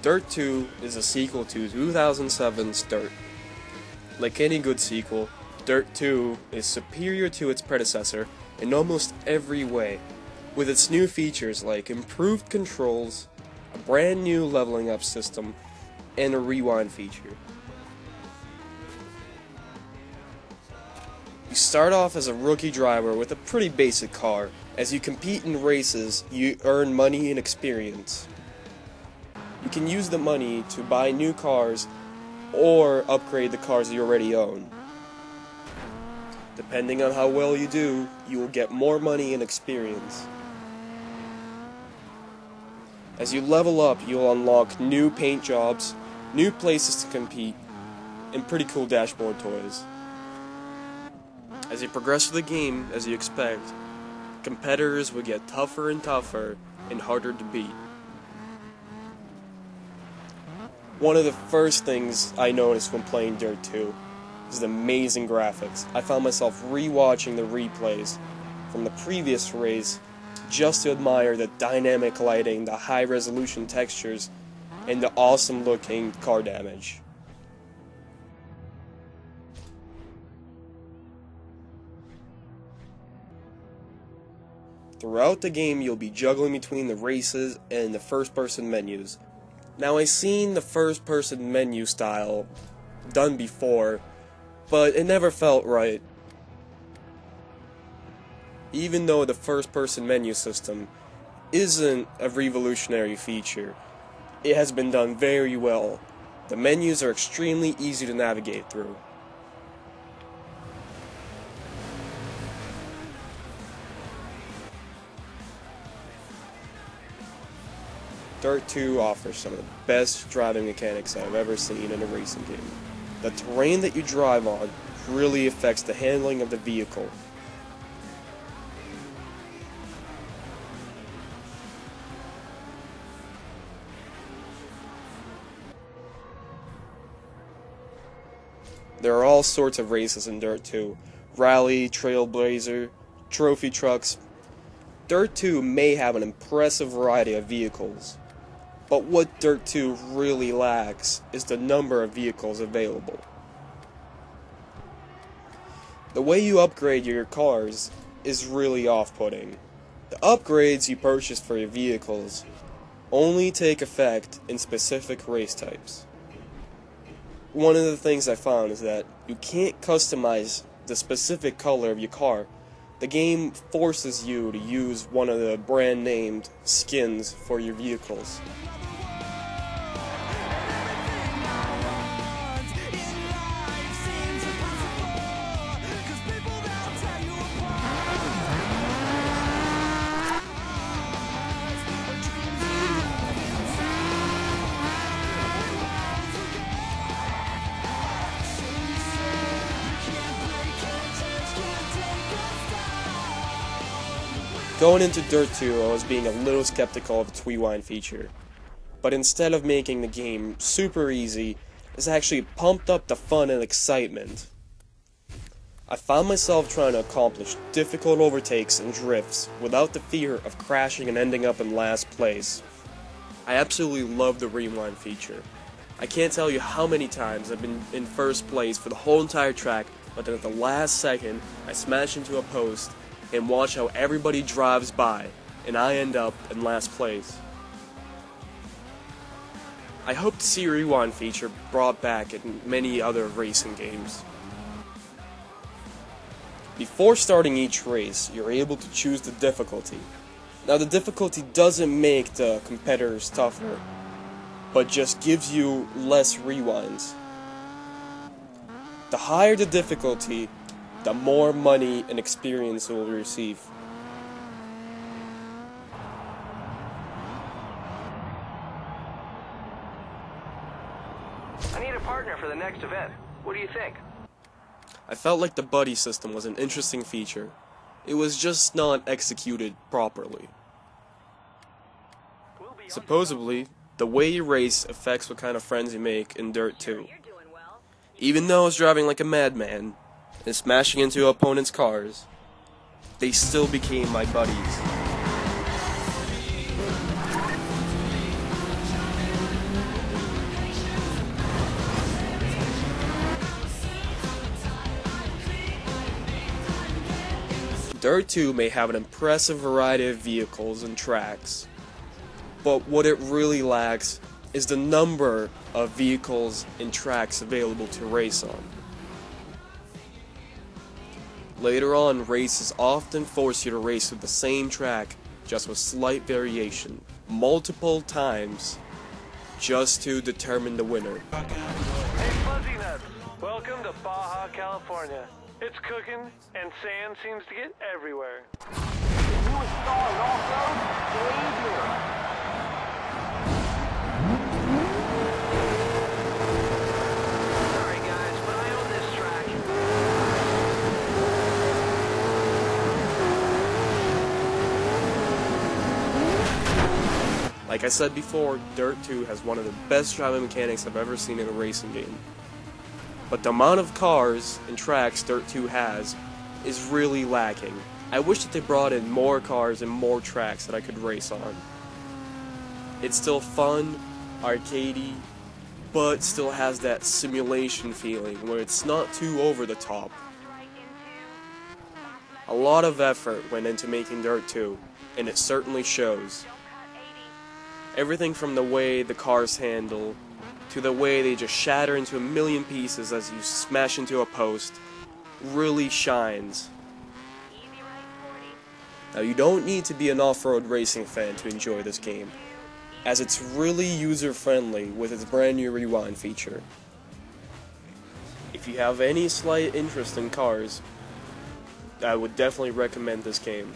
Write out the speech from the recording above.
Dirt 2 is a sequel to 2007's Dirt. Like any good sequel, Dirt 2 is superior to its predecessor in almost every way, with its new features like improved controls, a brand new leveling up system, and a rewind feature. You start off as a rookie driver with a pretty basic car. As you compete in races, you earn money and experience. You can use the money to buy new cars or upgrade the cars you already own. Depending on how well you do, you will get more money and experience. As you level up, you'll unlock new paint jobs, new places to compete, and pretty cool dashboard toys. As you progress through the game, as you expect, competitors will get tougher and tougher and harder to beat. One of the first things I noticed when playing Dirt 2 is the amazing graphics. I found myself rewatching the replays from the previous race just to admire the dynamic lighting, the high resolution textures, and the awesome looking car damage. Throughout the game, you'll be juggling between the races and the first-person menus. Now, I've seen the first-person menu style done before, but it never felt right. Even though the first-person menu system isn't a revolutionary feature, it has been done very well. The menus are extremely easy to navigate through. Dirt 2 offers some of the best driving mechanics I've ever seen in a racing game. The terrain that you drive on really affects the handling of the vehicle. There are all sorts of races in Dirt 2. Rally, Trailblazer, trophy trucks. Dirt 2 may have an impressive variety of vehicles, but what Dirt 2 really lacks is the number of vehicles available. The way you upgrade your cars is really off-putting. The upgrades you purchase for your vehicles only take effect in specific race types. One of the things I found is that you can't customize the specific color of your car. The game forces you to use one of the brand-named skins for your vehicles. Going into Dirt 2, I was being a little skeptical of its rewind feature, but instead of making the game super easy, it's actually pumped up the fun and excitement. I found myself trying to accomplish difficult overtakes and drifts without the fear of crashing and ending up in last place. I absolutely love the rewind feature. I can't tell you how many times I've been in first place for the whole entire track, but then at the last second, I smash into a post and watch how everybody drives by, and I end up in last place. I hope to see a rewind feature brought back in many other racing games. Before starting each race, you're able to choose the difficulty. Now, the difficulty doesn't make the competitors tougher, but just gives you less rewinds. The higher the difficulty, the more money and experience you will receive. I need a partner for the next event. What do you think? I felt like the buddy system was an interesting feature. It was just not executed properly. Supposedly, the way you race affects what kind of friends you make in Dirt 2. Even though I was driving like a madman and smashing into opponents' cars, they still became my buddies. Dirt 2 may have an impressive variety of vehicles and tracks, but what it really lacks is the number of vehicles and tracks available to race on. Later on, races often force you to race with the same track, just with slight variation, multiple times, just to determine the winner. Hey Fuzzy Nuts, welcome to Baja, California. It's cooking, and sand seems to get everywhere. Sorry guys, but I own this track. Like I said before, Dirt 2 has one of the best driving mechanics I've ever seen in a racing game. But the amount of cars and tracks Dirt 2 has is really lacking. I wish that they brought in more cars and more tracks that I could race on. It's still fun, arcadey, but still has that simulation feeling where it's not too over the top. A lot of effort went into making Dirt 2, and it certainly shows. Everything from the way the cars handle, to the way they just shatter into a million pieces as you smash into a post, really shines. Now you don't need to be an off-road racing fan to enjoy this game, as it's really user-friendly with its brand new rewind feature. If you have any slight interest in cars, I would definitely recommend this game.